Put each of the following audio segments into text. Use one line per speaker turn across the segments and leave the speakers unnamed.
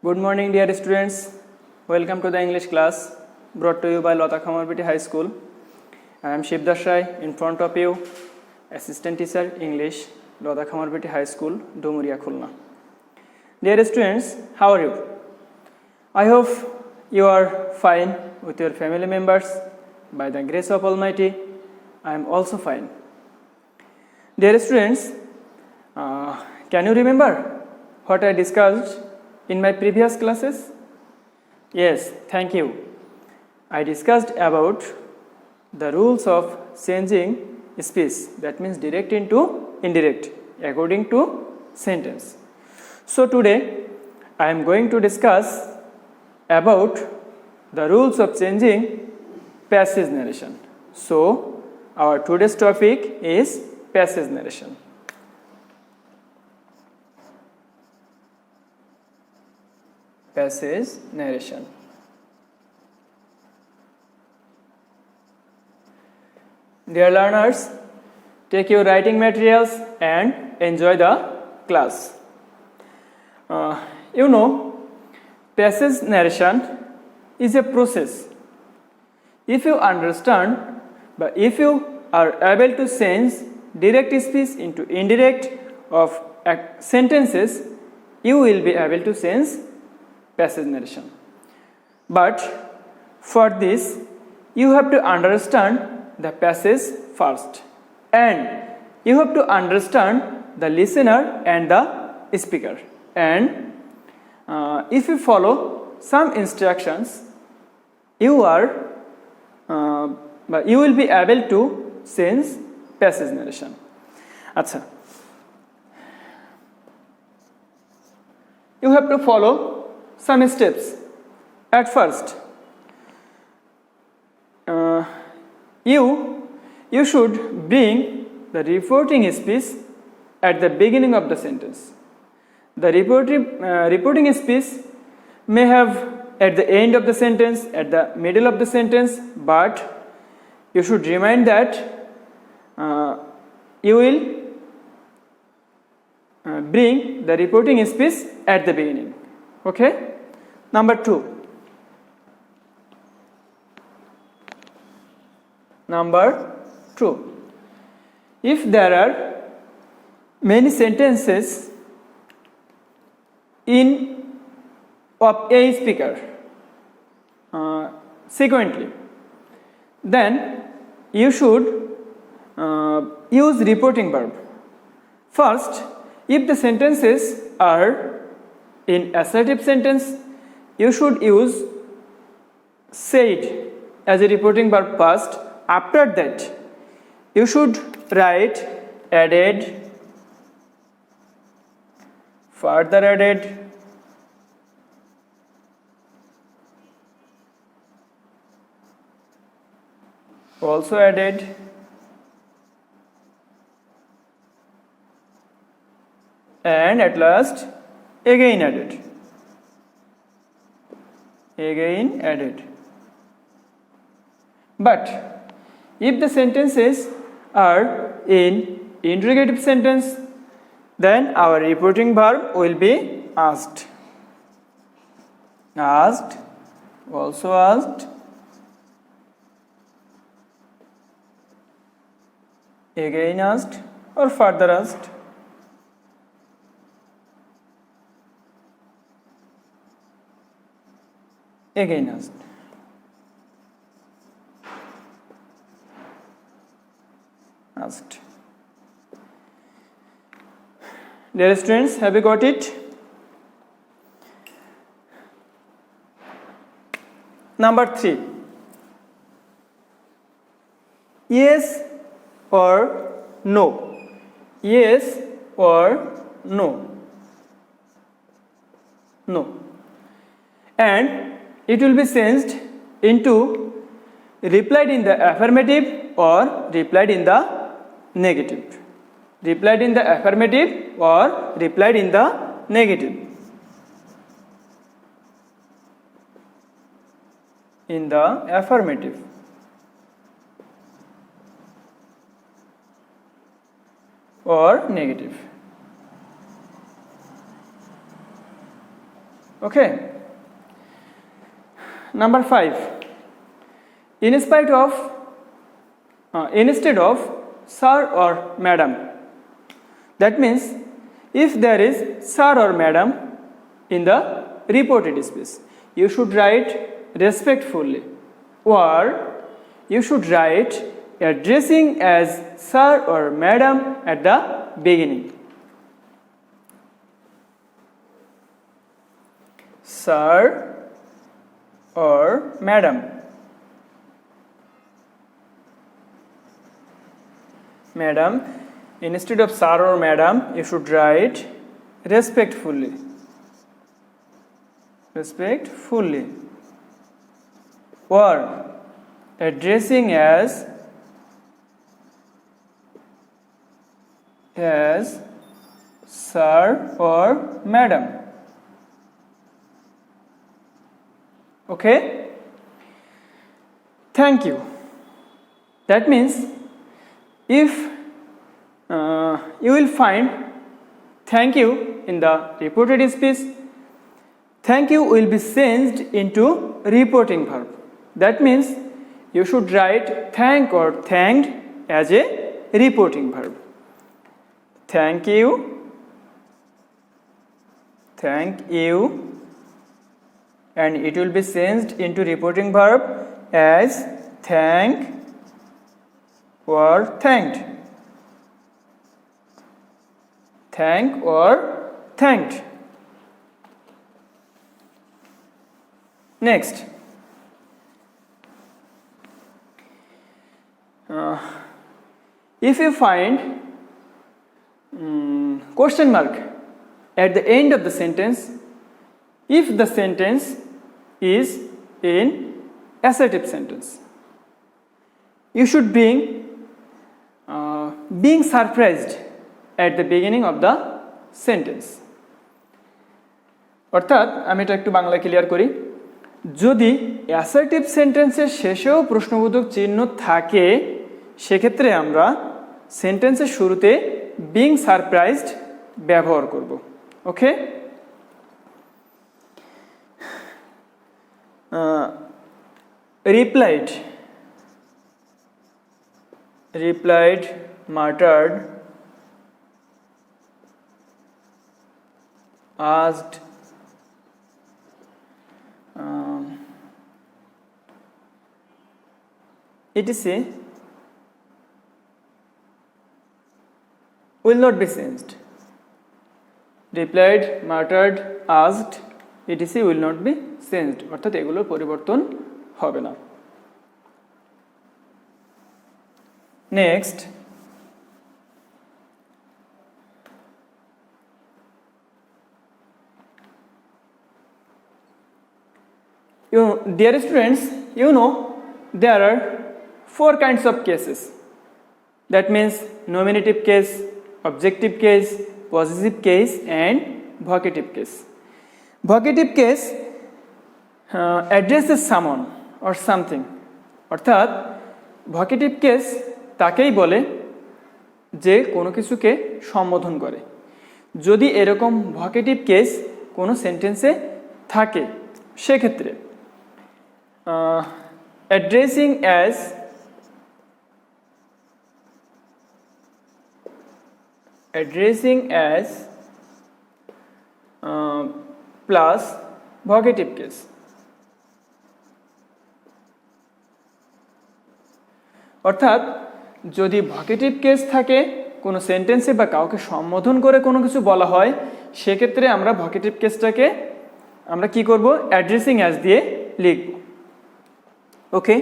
Good morning, dear students. Welcome to the English class brought to you by Lata Khamarpiti High School. I am Shibdas Roy in front of you, Assistant Teacher English, Lata Khamarpiti High School, Dumuria, Khulna. Dear students, how are you? I hope you are fine with your family members. By the grace of Almighty, I am also fine. Dear students, can you remember what I discussed in my previous classes? Yes, thank you. I discussed about the rules of changing speech, that means direct into indirect according to sentence. So today I am going to discuss about the rules of changing passage narration. So our today's topic is passage narration. Passage narration. Dear learners, take your writing materials and enjoy the class. Passage narration is a process. If you understand, but if you are able to change direct speech into indirect of sentences, you will be able to change passage narration. But for this, you have to understand the passage first, and you have to understand the listener and the speaker. And if you follow some instructions, you will be able to change passage narration. Acha. You have to follow some steps. At first, you should bring the reporting speech at the beginning of the sentence. The reporting speech may have at the end of the sentence, at the middle of the sentence, but you should remind that you will bring the reporting speech at the beginning. Okay? Number two. If there are many sentences of a speaker sequentially, then you should use reporting verb. First, if the sentences are in assertive sentence, you should use said as a reporting verb first. After that, you should write added, further added, also added, and at last again added. But if the sentences are in interrogative sentence, then our reporting verb will be asked, also asked, again asked, or further asked. Again asked. Dear students, have you got it? Number 3. Yes or no. Yes or no. No. And it will be changed into replied in the affirmative or replied in the negative. Replied in the affirmative or replied in the negative. In the affirmative. Or negative. Okay. Number 5. Instead of sir or madam. That means if there is sir or madam in the reported speech, you should write respectfully, or you should write addressing as sir or madam at the beginning. Sir or madam. Madam, instead of sir or madam, you should write respectfully. Respectfully. Or addressing as sir or madam. Okay? Thank you. That means if you will find thank you in the reported speech, thank you will be changed into reporting verb. That means you should write thank or thanked as a reporting verb. Thank you, and it will be changed into reporting verb as thank or thanked. Thank or thanked. Next, if you find question mark at the end of the sentence, if the sentence is in assertive sentence, you should bring being surprised at the beginning of the sentence. অর্থাৎ আমি এটা একটু Bangla clear করি, যদি assertive সেন্টেন্সের শেষেও প্রশ্নবোধক চিহ্ন থাকে সেক্ষেত্রে আমরা সেন্টেন্সের শুরুতে বিং সারপ্রাইজড ব্যবহার করব। ওকে? replied, muttered, asked, etc. will not be changed. Replied, muttered, asked, etc. will not be changed. অর্থাৎ এগুলোর পরিবর্তন হবে না। Next, dear students, you know there are 4 kinds of cases. That means nominative case, objective case, possessive case and vocative case. Vocative case addresses someone or something. অর্থাৎ vocative case তাকেই বলে যে কোনো কিছুকে সম্বোধন করে। যদি এরকম ভকেটিভ কেস কোনো সেন্টেন্সে থাকে সেক্ষেত্রে addressing as plus vocative case. অর্থাৎ যদি ভকেটিভ কেস থাকে কোনো সেন্টেন্সে বা কাউকে সম্বোধন করে কোনো কিছু বলা হয় সেক্ষেত্রে আমরা ভকেটিভ কেসটাকে আমরা কি করব, অ্যাড্রেসিং অ্যাজ দিয়ে লিখব। Okay?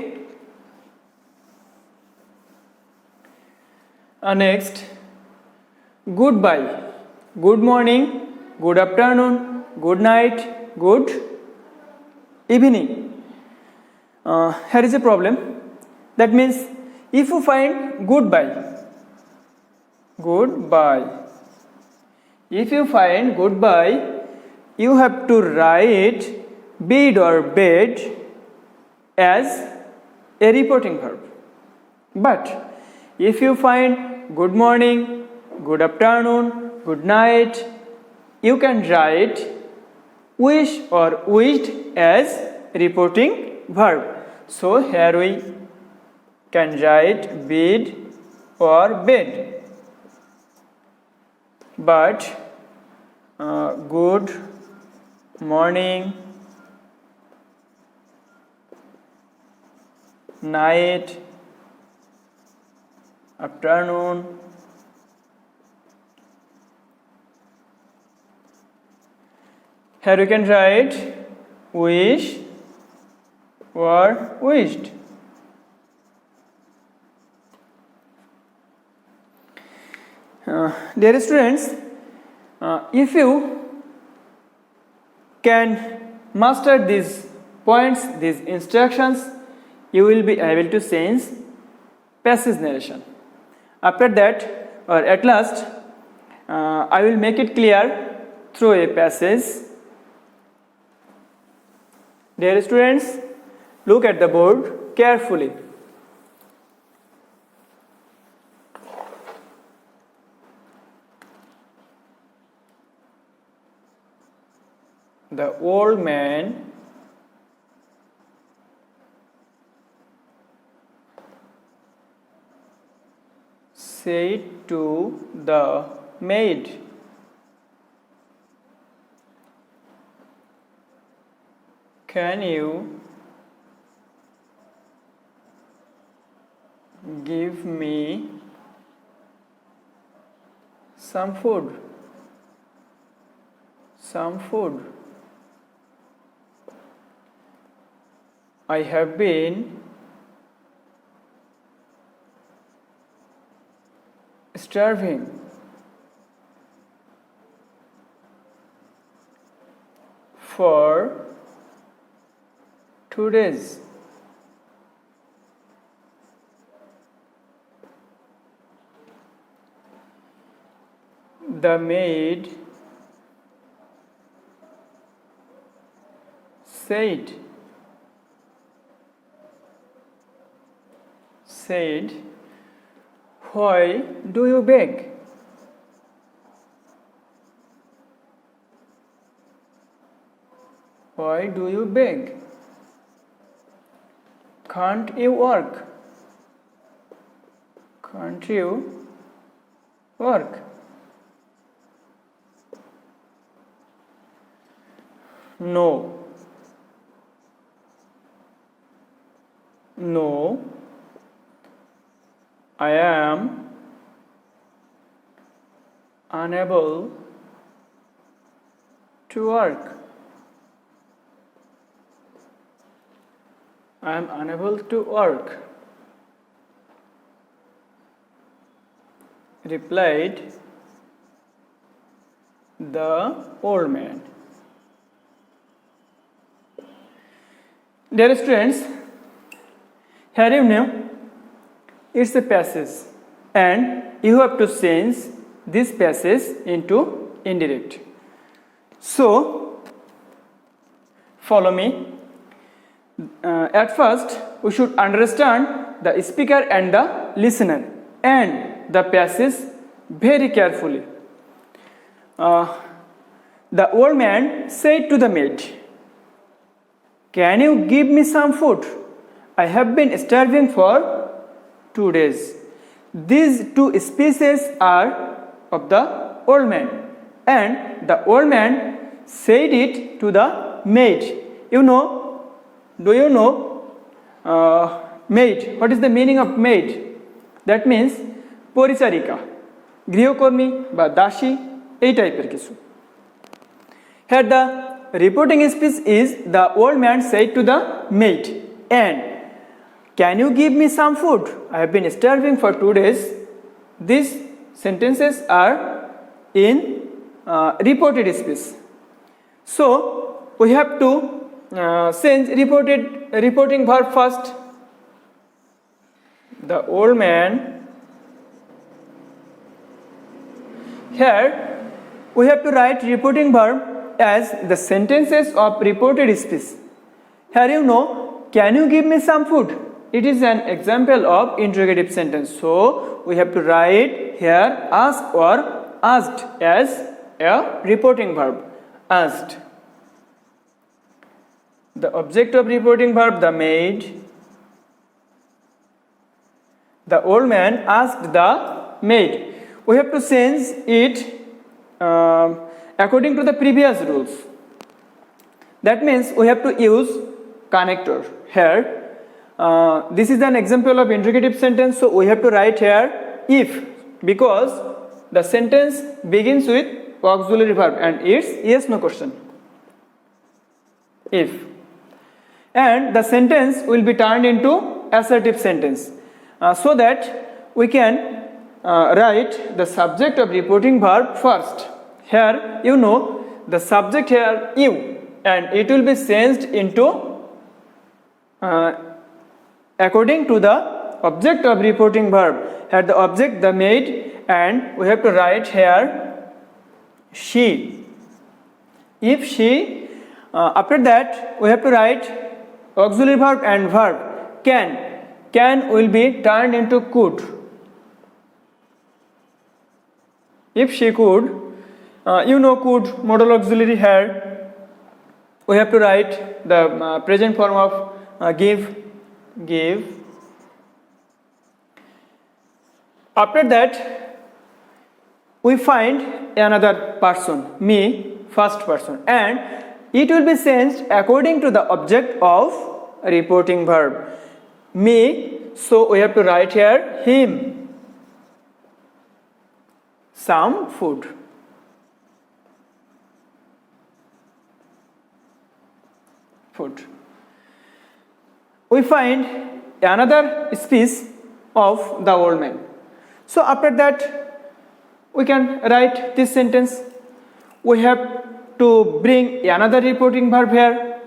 Next, good bye, good morning, good afternoon, good night, good evening. Here is a problem. That means if you find goodbye, if you find goodbye, you have to write bid or bed as a reporting verb. But if you find good morning, good afternoon, good night, you can write wish or wished as reporting verb. So here we can write bid or bed. But good morning, night, afternoon, here you can write wish or wished. Dear students, if you can master these points, these instructions, you will be able to sense passage narration. After that, or at last, I will make it clear through a passage. Dear students, look at the board carefully. The old man said to the maid, "Can you give me some food? Some food. I have been starving for 2 days. The maid said, "Why do you beg? Why do you beg? Can't you work? Can't you work?" No. No, I am unable to work. I am unable to work, replied the old man. Dear students, here you know it's a passage and you have to change this passage into indirect. So follow me. At first we should understand the speaker and the listener and the passage very carefully. The old man said to the maid, "Can you give me some food? I have been starving for 2 days." These two speeches are of the old man, and the old man said it to the maid. Do you know maid? What is the meaning of maid? That means পরিচারিকা, গৃহকর্মী বা দাসী, এই টাইপের কিছু। Here the reporting speech is the old man said to the maid, and "Can you give me some food? I have been starving for 2 days." These sentences are in reported speech. So we have to change reporting verb first. The old man. Here we have to write reporting verb as the sentences of reported speech. Here you know, "Can you give me some food?" It is an example of interrogative sentence. So we have to write here ask or asked as a reporting verb. Asked. the object of reporting verb, the maid, the old man asked the maid. We have to change it according to the previous rules. That means we have to use connector here. This is an example of interrogative sentence, so we have to write here if, because the sentence begins with auxiliary verb and it's yes no question. If, and the sentence will be turned into assertive sentence, so that we can write the subject of reporting verb first. Here you know the subject here you, and it will be changed into according to the object of reporting verb. Here the object the maid, and we have to write here she. If she, after that we have to write auxiliary verb and verb. Can will be turned into could. If she could, you know could modal auxiliary here. We have to write the present form of give. After that we find another person, me, first person, and it will be changed according to the object of reporting verb, me. So we have to write here him, some food. We find another speech of the old man. So after that we can write this sentence. We have to bring another reporting verb here,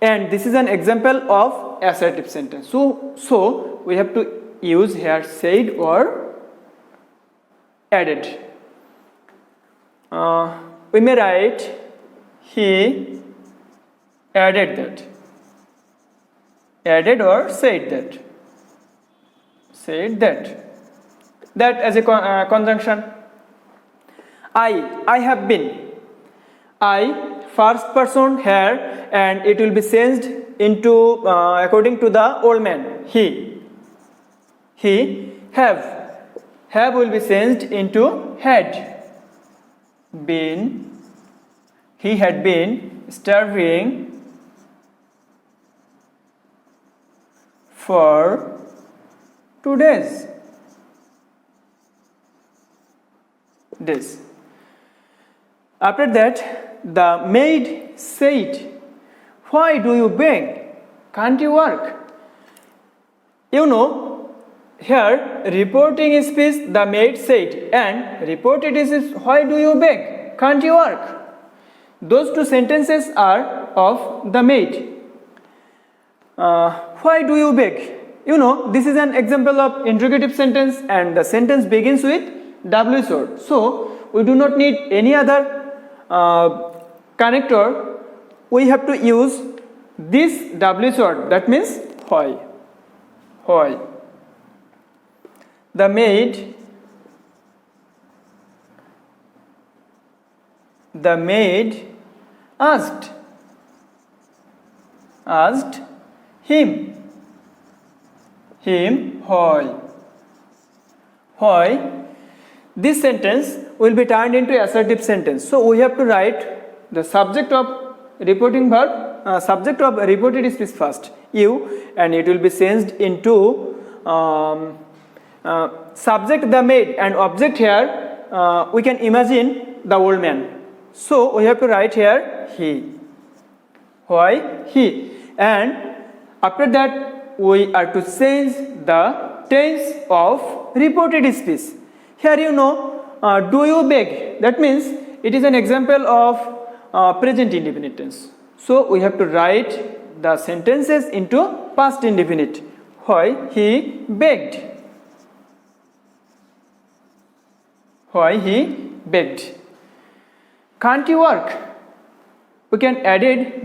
and this is an example of assertive sentence. So we have to use here said or added. We may write he added that, added or said that as a conjunction. I have been, I first person here, and it will be changed into according to the old man he have will be changed into had been. He had been starving for 2 days. After that the maid said, why do you beg? Can't you work? You know here reporting speech the maid said, and reported speech why do you beg? Can't you work? Those two sentences are of the maid. Why do you beg? You know this is an example of interrogative sentence, and the sentence begins with WH word. So we do not need any other connector. We have to use this WH word, that means why. The maid asked him why. This sentence will be turned into assertive sentence. So we have to write the subject of reporting verb, subject of reported speech first, you, and it will be changed into subject the maid, and object here we can imagine the old man. So we have to write here he. Why he, and after that we are to change the tense of reported speech. Here you know do you beg, that means it is an example of present indefinite tense. So we have to write the sentences into past indefinite. Why he begged. Can't you work? We can add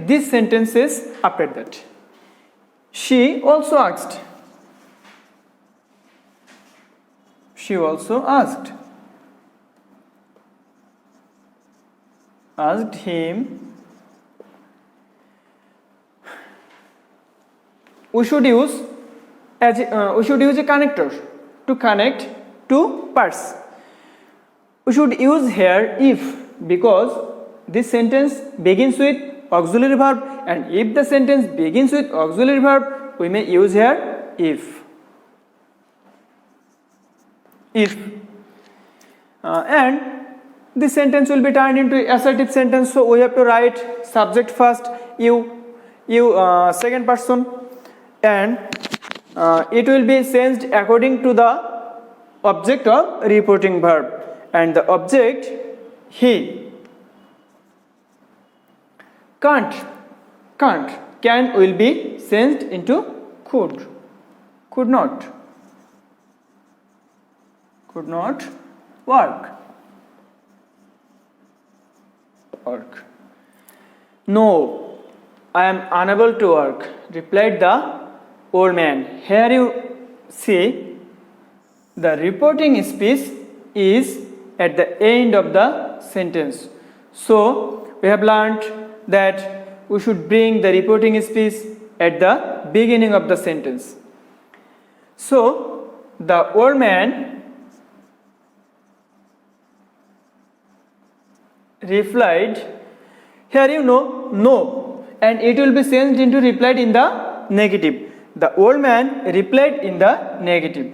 these sentences after that. She also asked. Asked him. we should use a connector to connect two parts. We should use here if, because this sentence begins with auxiliary verb, and if the sentence begins with auxiliary verb, we may use here if. And this sentence will be turned into assertive sentence, so we have to write subject first, you second person, and it will be changed according to the object of reporting verb, and the object he. Can't, can will be changed into could not work. No, I am unable to work, replied the old man. Here you see the reporting speech is at the end of the sentence. So we have learned that we should bring the reporting speech at the beginning of the sentence. So the old man replied. Here you know no, and it will be changed into replied in the negative. The old man replied in the negative.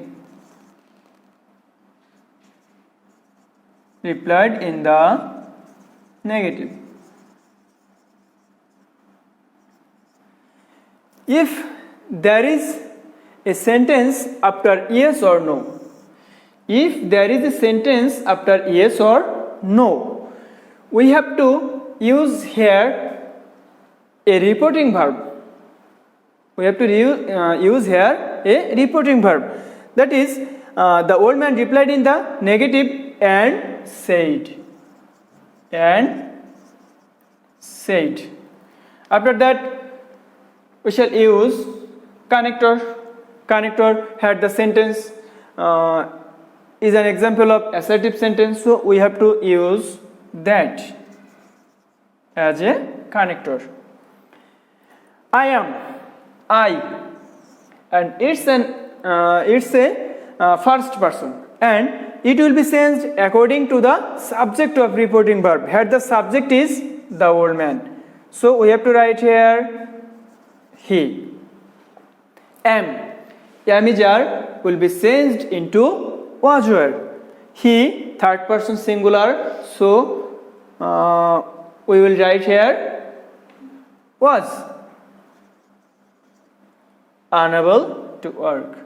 Replied in the negative. If there is a sentence after yes or no, if there is a sentence after yes or no, we have to use here a reporting verb. We have to use here a reporting verb. That is, the old man replied in the negative and said. After that, we shall use connector. Connector had the sentence is an example of assertive sentence, so we have to use that as a connector. I, and it's a first person, and it will be changed according to the subject of reporting verb. Here the subject is the old man, so we have to write here he. Am will be changed into was were. He, third person singular, so we will write here was unable to work.